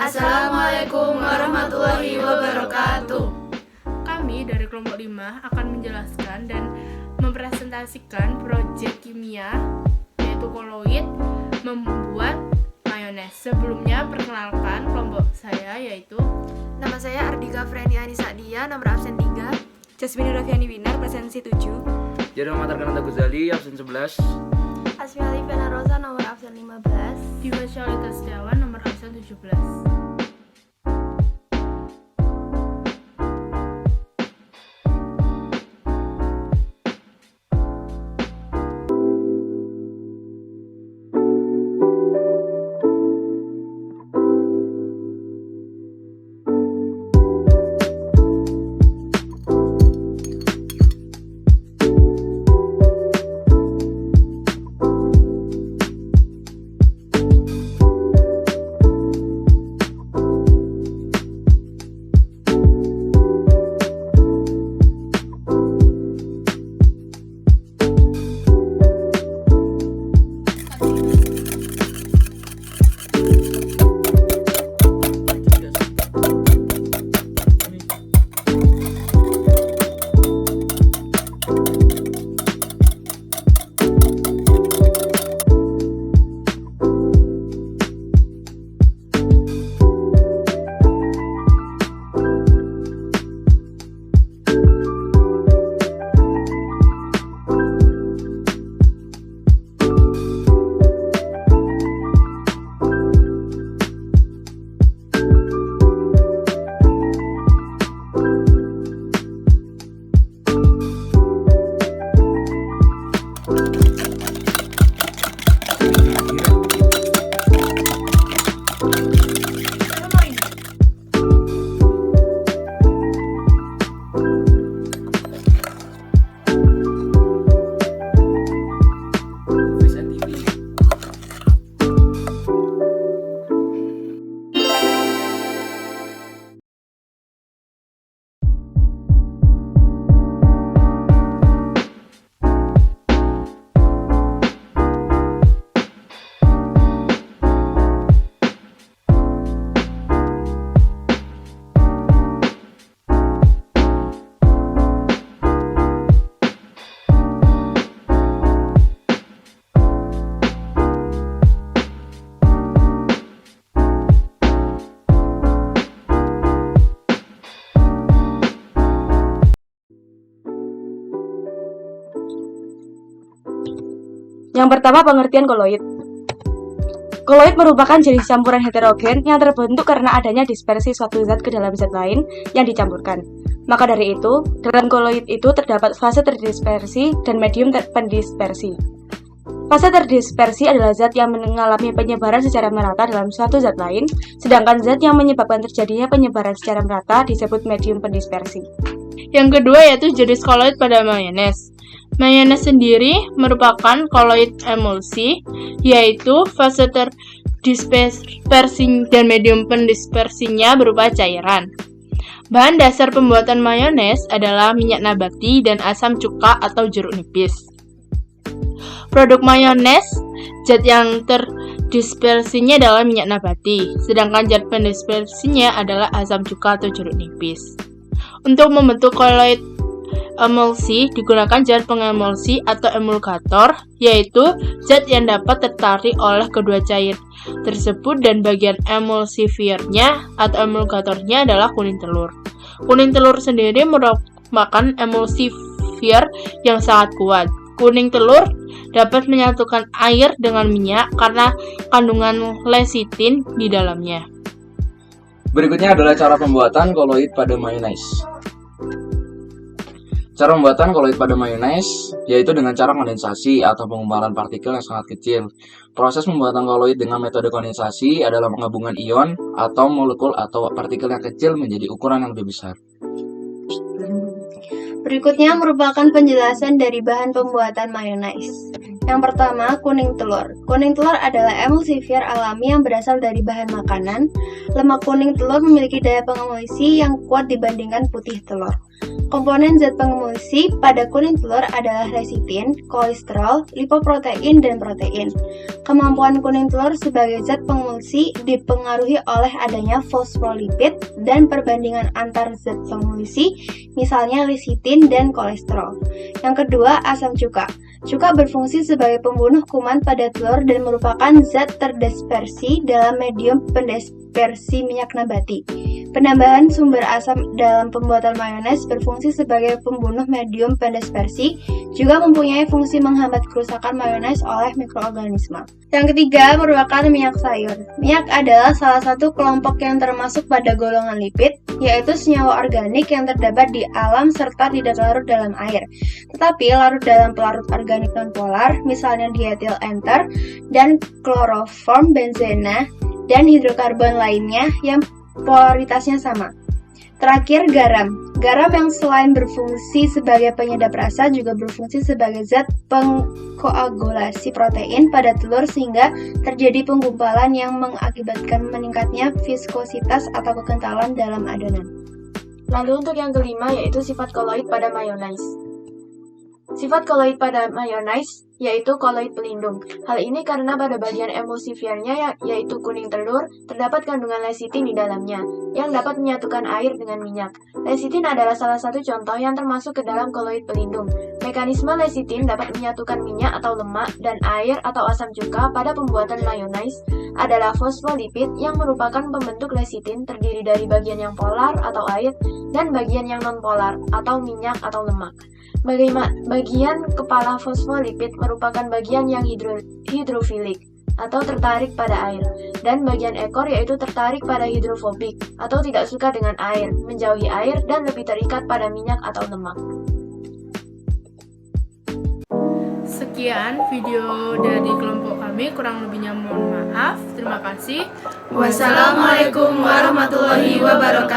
Assalamualaikum warahmatullahi wabarakatuh. Kami dari kelompok 5 akan menjelaskan dan mempresentasikan proyek kimia yaitu koloid membuat mayones. Sebelumnya perkenalkan kelompok saya yaitu Nama saya Ardika Freni Anissa Dia, nomor absen 3. Jasmine Rafiani Winar, presensi 7. Jadi Matar Kananta Guzali, absen 11. Asmi Alifena Rosa, nomor absen 15. Diva Syalita Setiawan, nomor absen 17. Yang pertama, pengertian koloid. Koloid merupakan jenis campuran heterogen yang terbentuk karena adanya dispersi suatu zat ke dalam zat lain yang dicampurkan. Maka dari itu, dalam koloid itu terdapat fase terdispersi dan medium pendispersi. Fase terdispersi adalah zat yang mengalami penyebaran secara merata dalam suatu zat lain, sedangkan zat yang menyebabkan terjadinya penyebaran secara merata disebut medium pendispersi. Yang kedua yaitu jenis koloid pada mayones. Mayones sendiri merupakan koloid emulsi, yaitu fase terdispersi dan medium pendispersinya berupa cairan. Bahan dasar pembuatan mayones adalah minyak nabati dan asam cuka atau jeruk nipis. Produk mayones, zat yang terdispersinya adalah minyak nabati, sedangkan zat pendispersinya adalah asam cuka atau jeruk nipis. Untuk membentuk koloid emulsi digunakan zat pengemulsi atau emulgator, yaitu zat yang dapat tertarik oleh kedua cair tersebut, dan bagian emulsifiernya atau emulgatornya adalah kuning telur. Kuning telur sendiri merupakan emulsifier yang sangat kuat. Kuning telur dapat menyatukan air dengan minyak karena kandungan lecitin di dalamnya. Berikutnya adalah cara pembuatan koloid pada mayones. Cara pembuatan koloid pada mayones yaitu dengan cara kondensasi atau pengumpalan partikel yang sangat kecil. Proses pembuatan koloid dengan metode kondensasi adalah penggabungan ion atau molekul atau partikel yang kecil menjadi ukuran yang lebih besar. Berikutnya merupakan penjelasan dari bahan pembuatan mayones. Yang pertama, kuning telur. Kuning telur adalah emulsifier alami yang berasal dari bahan makanan. Lemak kuning telur memiliki daya pengemulsi yang kuat dibandingkan putih telur. Komponen zat pengemulsi pada kuning telur adalah lecitin, kolesterol, lipoprotein, dan protein. Kemampuan kuning telur sebagai zat pengemulsi dipengaruhi oleh adanya fosfolipid dan perbandingan antar zat pengemulsi, misalnya lecitin dan kolesterol. Yang kedua, asam cuka. Cuka berfungsi sebagai pembunuh kuman pada telur dan merupakan zat terdispersi dalam medium pendispersi minyak nabati. Penambahan sumber asam dalam pembuatan mayones berfungsi sebagai pembunuh medium pendispersi, juga mempunyai fungsi menghambat kerusakan mayones oleh mikroorganisme. Yang ketiga merupakan minyak sayur. Minyak adalah salah satu kelompok yang termasuk pada golongan lipid, yaitu senyawa organik yang terdapat di alam serta tidak larut dalam air, tetapi larut dalam pelarut organik nonpolar, misalnya diethyl enter dan kloroform benzena dan hidrokarbon lainnya yang polaritasnya sama. Terakhir, garam. Garam yang selain berfungsi sebagai penyedap rasa juga berfungsi sebagai zat pengkoagulasi protein pada telur sehingga terjadi penggumpalan yang mengakibatkan meningkatnya viskositas atau kekentalan dalam adonan. Lalu untuk yang kelima yaitu sifat koloid pada mayonnaise. Sifat koloid pada mayonnaise yaitu koloid pelindung. Hal ini karena pada bagian emulsifiernya yaitu kuning telur terdapat kandungan lecitin di dalamnya yang dapat menyatukan air dengan minyak. Lecitin adalah salah satu contoh yang termasuk ke dalam koloid pelindung. Mekanisme lecitin dapat menyatukan minyak atau lemak dan air atau asam cuka pada pembuatan mayonnaise adalah fosfolipid yang merupakan pembentuk lecitin terdiri dari bagian yang polar atau air dan bagian yang non-polar atau minyak atau lemak. Bagian kepala fosfolipid merupakan bagian yang hidrofilik atau tertarik pada air, dan bagian ekor yaitu tertarik pada hidrofobik atau tidak suka dengan air, menjauhi air, dan lebih terikat pada minyak atau lemak. Sekian video dari kelompok kami, kurang lebihnya mohon maaf. Terima kasih. Wassalamualaikum warahmatullahi wabarakatuh.